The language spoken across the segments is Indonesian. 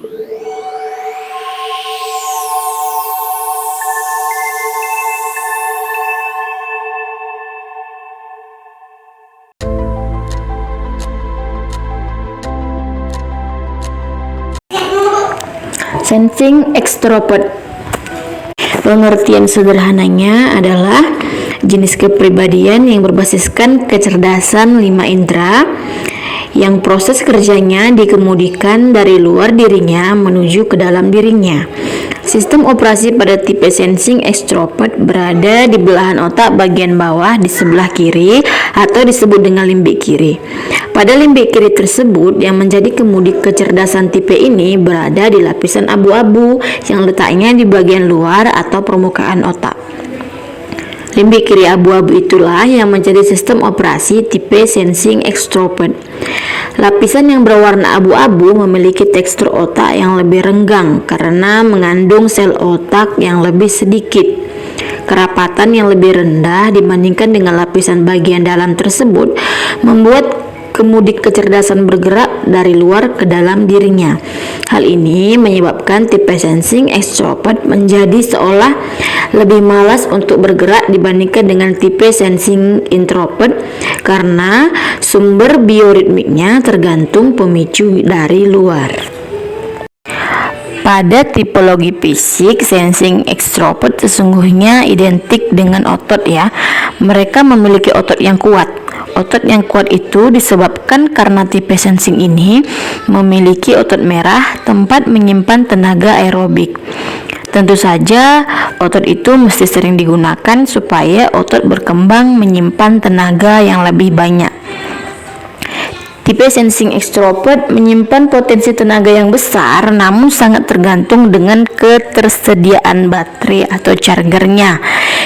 Sensing extrovert. Pengertian sederhananya adalah jenis kepribadian yang berbasiskan kecerdasan 5 indera yang proses kerjanya dikemudikan dari luar dirinya menuju ke dalam dirinya. Sistem operasi pada tipe sensing extrovert berada di belahan otak bagian bawah di sebelah kiri atau disebut dengan limbik kiri. Pada limbik kiri tersebut yang menjadi kemudi kecerdasan tipe ini berada di lapisan abu-abu yang letaknya di bagian luar atau permukaan otak. Limbik kiri abu-abu itulah yang menjadi sistem operasi tipe sensing extrovert. Lapisan yang berwarna abu-abu memiliki tekstur otak yang lebih renggang karena mengandung sel otak yang lebih sedikit. Kerapatan yang lebih rendah dibandingkan dengan lapisan bagian dalam tersebut membuat kemudi kecerdasan bergerak dari luar ke dalam dirinya. Hal ini menyebabkan tipe sensing extrovert menjadi seolah lebih malas untuk bergerak dibandingkan dengan tipe sensing introvert karena sumber bioritmiknya tergantung pemicu dari luar. Pada tipologi fisik, sensing extrovert sesungguhnya identik dengan otot ya. Mereka memiliki otot yang kuat. Otot yang kuat itu disebabkan karena tipe sensing ini memiliki otot merah, tempat menyimpan tenaga aerobik. Tentu saja otot itu mesti sering digunakan supaya otot berkembang menyimpan tenaga yang lebih banyak. Tipe sensing extrovert menyimpan potensi tenaga yang besar, namun sangat tergantung dengan ketersediaan baterai atau chargernya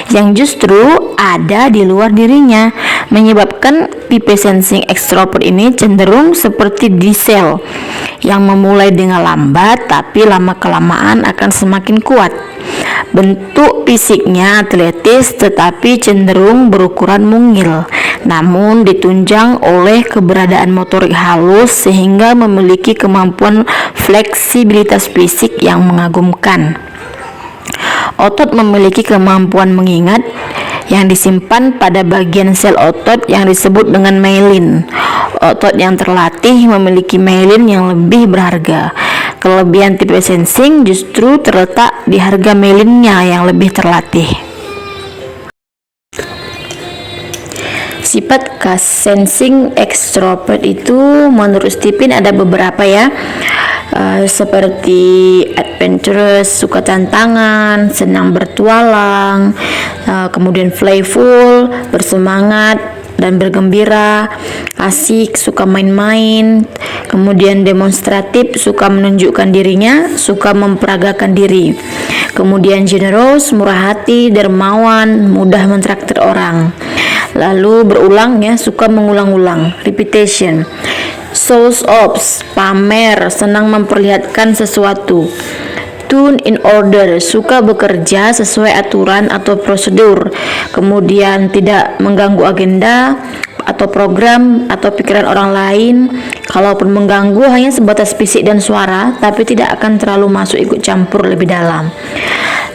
yang justru ada di luar dirinya, menyebabkan tipe sensing extrovert ini cenderung seperti diesel yang memulai dengan lambat tapi lama-kelamaan akan semakin kuat. Bentuk fisiknya atletis tetapi cenderung berukuran mungil, namun ditunjang oleh keberadaan motorik halus sehingga memiliki kemampuan fleksibilitas fisik yang mengagumkan. Otot memiliki kemampuan mengingat yang disimpan pada bagian sel otot yang disebut dengan myelin. Otot yang terlatih memiliki myelin yang lebih berharga. Kelebihan tipe sensing justru terletak di harga myelinnya yang lebih terlatih. Sifat khas sensing extrovert itu menurut Stephen ada beberapa ya, seperti adventurous, suka tantangan, senang bertualang, kemudian playful, bersemangat dan bergembira, asik, suka main-main, kemudian demonstratif, suka menunjukkan dirinya, suka memperagakan diri, kemudian generous, murah hati, dermawan, mudah mentraktir orang, lalu berulang ya, suka mengulang-ulang, repetition, shows off, pamer, senang memperlihatkan sesuatu, tune in order, suka bekerja sesuai aturan atau prosedur, kemudian tidak mengganggu agenda atau program atau pikiran orang lain. Kalaupun mengganggu hanya sebatas fisik dan suara, tapi tidak akan terlalu masuk ikut campur lebih dalam.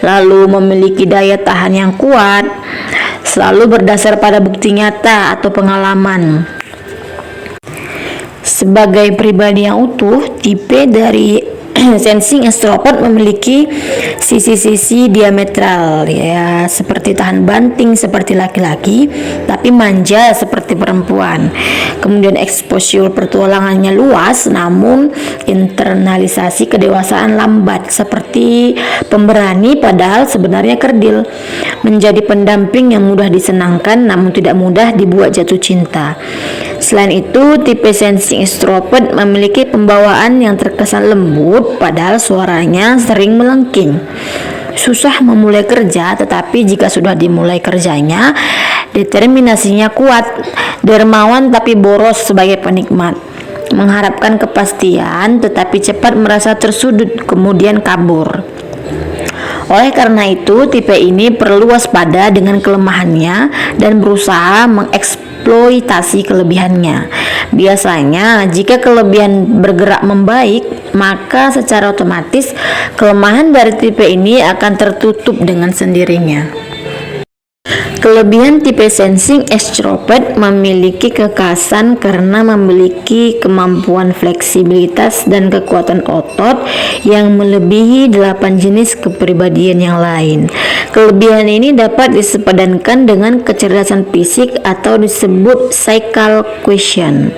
Lalu memiliki daya tahan yang kuat, selalu berdasar pada bukti nyata atau pengalaman. Sebagai pribadi yang utuh, tipe dari sensing extrovert memiliki sisi-sisi diametral ya, seperti tahan banting seperti laki-laki tapi manja seperti perempuan. Kemudian exposure pertualangannya luas namun internalisasi kedewasaan lambat seperti pemberani padahal sebenarnya kerdil. Menjadi pendamping yang mudah disenangkan namun tidak mudah dibuat jatuh cinta. Selain itu, tipe sensing extrovert memiliki pembawaan yang terkesan lembut padahal suaranya sering melengking. Susah memulai kerja, tetapi jika sudah dimulai kerjanya, determinasinya kuat. Dermawan tapi boros sebagai penikmat. Mengharapkan kepastian, tetapi cepat merasa tersudut, kemudian kabur. Oleh karena itu, tipe ini perlu waspada dengan kelemahannya dan berusaha mengeksplorasi mengeksploitasi kelebihannya. Biasanya, jika kelebihan bergerak membaik, maka secara otomatis kelemahan dari tipe ini akan tertutup dengan sendirinya. Kelebihan tipe sensing extrovert memiliki kekhasan karena memiliki kemampuan fleksibilitas dan kekuatan otot yang melebihi 8 jenis kepribadian yang lain. Kelebihan ini dapat disepadankan dengan kecerdasan fisik atau disebut psychical quotient.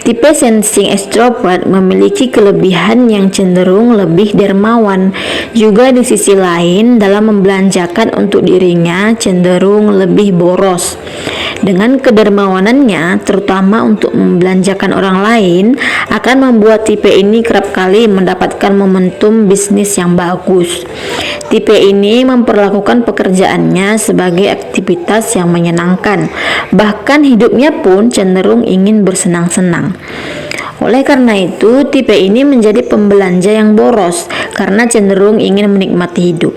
Tipe sensing extrovert memiliki kelebihan yang cenderung lebih dermawan. Juga di sisi lain, dalam membelanjakan untuk dirinya cenderung lebih boros. Dengan kedermawanannya, terutama untuk membelanjakan orang lain, akan membuat tipe ini kerap kali mendapatkan momentum bisnis yang bagus. Tipe ini memperlakukan pekerjaannya sebagai aktivitas yang menyenangkan, bahkan hidupnya pun cenderung ingin bersenang-senang. Oleh karena itu, tipe ini menjadi pembelanja yang boros karena cenderung ingin menikmati hidup.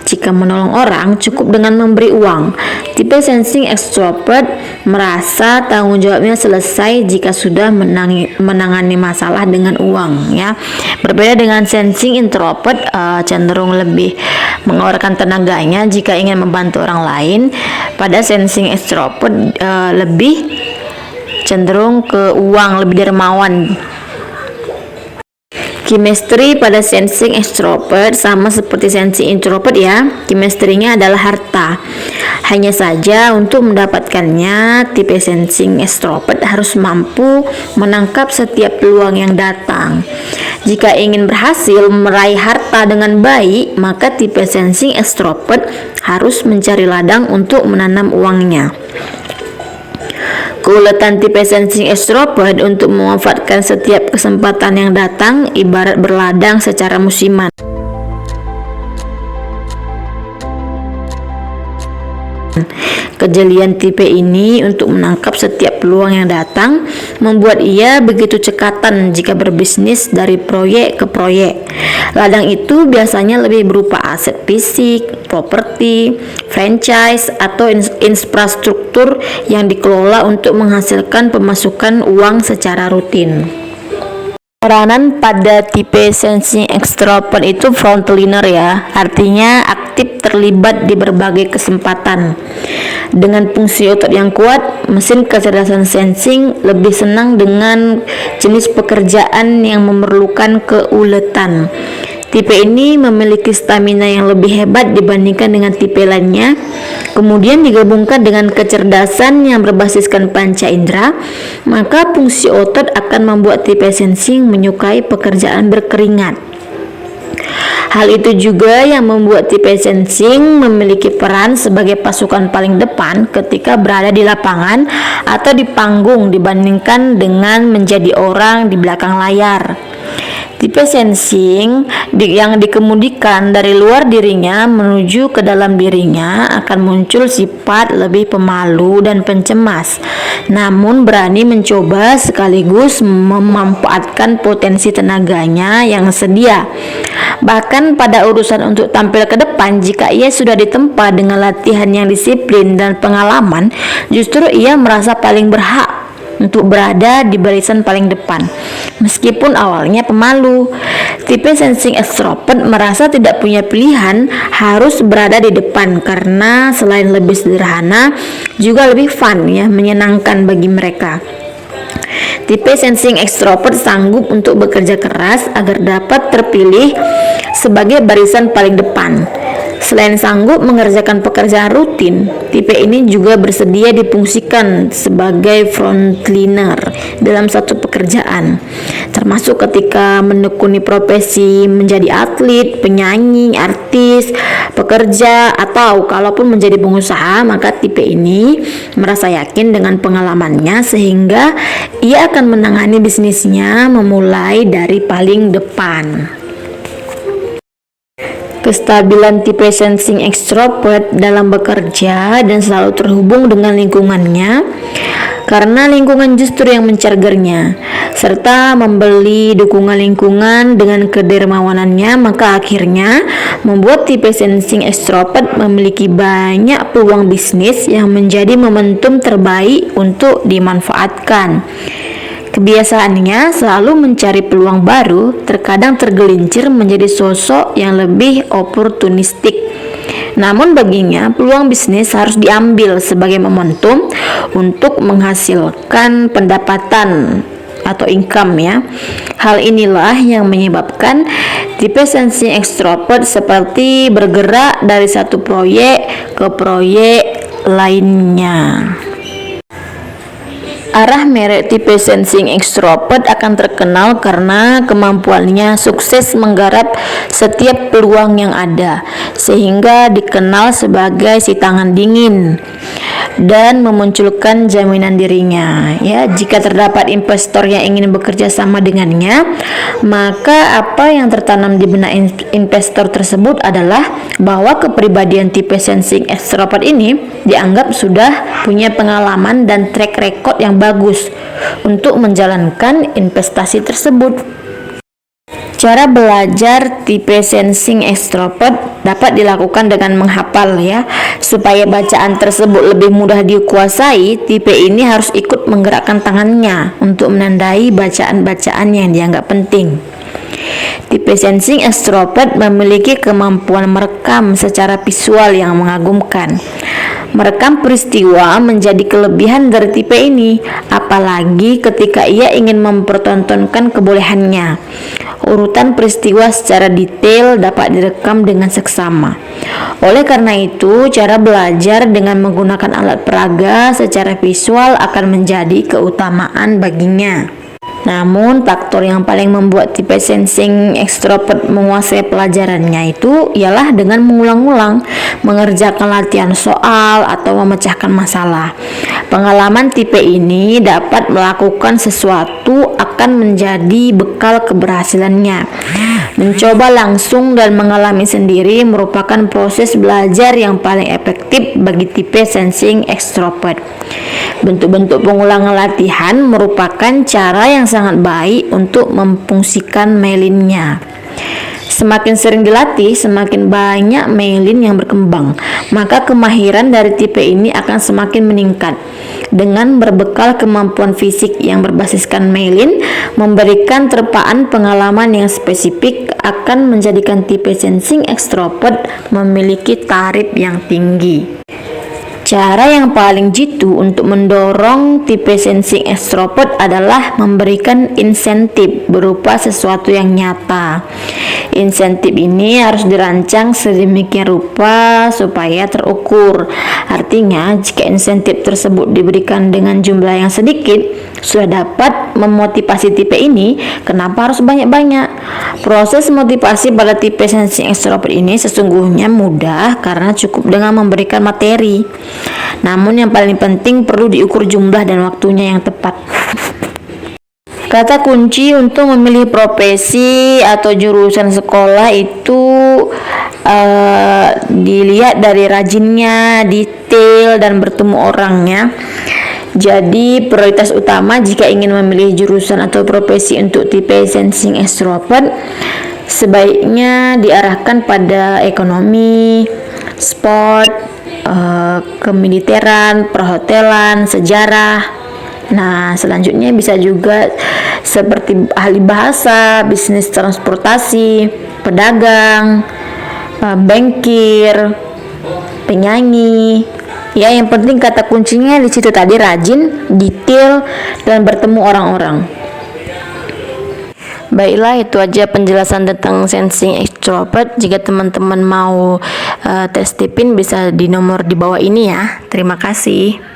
Jika menolong orang, cukup dengan memberi uang. Tipe sensing extrovert merasa tanggung jawabnya selesai jika sudah menangani masalah dengan uang, ya. Berbeda dengan sensing introvert, cenderung lebih mengeluarkan tenaganya jika ingin membantu orang lain. Pada sensing extrovert lebih cenderung ke uang, lebih dermawan. Chemistry pada sensing extrovert sama seperti sensing introvert, ya. Chemistry-nya adalah harta. Hanya saja untuk mendapatkannya, tipe sensing extrovert harus mampu menangkap setiap peluang yang datang. Jika ingin berhasil meraih harta dengan baik, maka tipe sensing extrovert harus mencari ladang untuk menanam uangnya. Keuletan tipe sensing extrovert untuk memanfaatkan setiap kesempatan yang datang ibarat berladang secara musiman. Kejelian tipe ini untuk menangkap setiap peluang yang datang membuat ia begitu cekatan jika berbisnis dari proyek ke proyek. Ladang itu biasanya lebih berupa aset fisik, properti, franchise, atau infrastruktur yang dikelola untuk menghasilkan pemasukan uang secara rutin. Peranan pada tipe sensing extrovert itu frontliner, ya, artinya aktif terlibat di berbagai kesempatan. Dengan fungsi otot yang kuat, mesin kecerdasan sensing lebih senang dengan jenis pekerjaan yang memerlukan keuletan. Tipe ini memiliki stamina yang lebih hebat dibandingkan dengan tipe lainnya. Kemudian digabungkan dengan kecerdasan yang berbasiskan panca indera, maka fungsi otot akan membuat tipe sensing menyukai pekerjaan berkeringat. Hal itu juga yang membuat tipe sensing memiliki peran sebagai pasukan paling depan ketika berada di lapangan atau di panggung dibandingkan dengan menjadi orang di belakang layar. Tipe sensing yang dikemudikan dari luar dirinya menuju ke dalam dirinya akan muncul sifat lebih pemalu dan pencemas, namun berani mencoba sekaligus memanfaatkan potensi tenaganya yang sedia. Bahkan pada urusan untuk tampil ke depan, jika ia sudah ditempa dengan latihan yang disiplin dan pengalaman, justru ia merasa paling berhak untuk berada di barisan paling depan, meskipun awalnya pemalu. Tipe sensing extrovert merasa tidak punya pilihan, harus berada di depan karena selain lebih sederhana, juga lebih fun, ya, menyenangkan bagi mereka. Tipe sensing extrovert sanggup untuk bekerja keras agar dapat terpilih sebagai barisan paling depan. Selain sanggup mengerjakan pekerjaan rutin, tipe ini juga bersedia difungsikan sebagai frontliner dalam satu pekerjaan, termasuk ketika menekuni profesi menjadi atlet, penyanyi, artis, pekerja, atau kalaupun menjadi pengusaha, maka tipe ini merasa yakin dengan pengalamannya sehingga ia akan menangani bisnisnya memulai dari paling depan. Kestabilan tipe sensing extrovert dalam bekerja dan selalu terhubung dengan lingkungannya karena lingkungan justru yang mencargernya, serta membeli dukungan lingkungan dengan kedermawanannya, maka akhirnya membuat tipe sensing extrovert memiliki banyak peluang bisnis yang menjadi momentum terbaik untuk dimanfaatkan. Kebiasaannya selalu mencari peluang baru, terkadang tergelincir menjadi sosok yang lebih oportunistik. Namun baginya, peluang bisnis harus diambil sebagai momentum untuk menghasilkan pendapatan atau income ya. Hal inilah yang menyebabkan tipe sensing extrovert seperti bergerak dari satu proyek ke proyek lainnya. Arah merek tipe sensing extrovert akan terkenal karena kemampuannya sukses menggarap setiap peluang yang ada, sehingga dikenal sebagai si tangan dingin dan memunculkan jaminan dirinya. Ya, jika terdapat investor yang ingin bekerja sama dengannya, maka apa yang tertanam di benak investor tersebut adalah bahwa kepribadian tipe sensing extrovert ini dianggap sudah punya pengalaman dan track record yang bagus untuk menjalankan investasi tersebut. Cara belajar tipe sensing extrovert dapat dilakukan dengan menghafal ya. Supaya bacaan tersebut lebih mudah dikuasai, tipe ini harus ikut menggerakkan tangannya untuk menandai bacaan-bacaan yang dianggap penting. Tipe sensing extrovert memiliki kemampuan merekam secara visual yang mengagumkan. Merekam peristiwa menjadi kelebihan dari tipe ini, apalagi ketika ia ingin mempertontonkan kebolehannya. Urutan peristiwa secara detail dapat direkam dengan seksama. Oleh karena itu, cara belajar dengan menggunakan alat peraga secara visual akan menjadi keutamaan baginya. Namun, faktor yang paling membuat tipe sensing extrovert menguasai pelajarannya itu ialah dengan mengulang-ulang, mengerjakan latihan soal, atau memecahkan masalah. Pengalaman tipe ini dapat melakukan sesuatu akan menjadi bekal keberhasilannya. Mencoba langsung dan mengalami sendiri merupakan proses belajar yang paling efektif bagi tipe sensing extrovert. Bentuk-bentuk pengulangan latihan merupakan cara yang sangat baik untuk memfungsikan myelinnya. Semakin sering dilatih, semakin banyak myelin yang berkembang, maka kemahiran dari tipe ini akan semakin meningkat. Dengan berbekal kemampuan fisik yang berbasiskan myelin, memberikan terpaan pengalaman yang spesifik akan menjadikan tipe sensing extrovert memiliki taraf yang tinggi. Cara yang paling jitu untuk mendorong tipe sensing extrovert adalah memberikan insentif berupa sesuatu yang nyata. Insentif ini harus dirancang sedemikian rupa supaya terukur. Artinya, jika insentif tersebut diberikan dengan jumlah yang sedikit, sudah dapat memotivasi tipe ini, kenapa harus banyak-banyak? Proses motivasi pada tipe sensing extrovert ini sesungguhnya mudah karena cukup dengan memberikan materi. Namun yang paling penting perlu diukur jumlah dan waktunya yang tepat. Kata kunci untuk memilih profesi atau jurusan sekolah itu dilihat dari rajinnya, detail, dan bertemu orangnya. Jadi prioritas utama jika ingin memilih jurusan atau profesi untuk tipe sensing extrovert sebaiknya diarahkan pada ekonomi, sport, kemiliteran, perhotelan, sejarah. Nah, selanjutnya bisa juga seperti ahli bahasa, bisnis transportasi, pedagang, bankir, penyanyi. Ya, yang penting kata kuncinya di situ tadi, rajin, detail, dan bertemu orang-orang. Baiklah, itu aja penjelasan tentang sensing extrovert. Jika teman-teman mau tes tipin bisa di nomor di bawah ini ya. Terima kasih.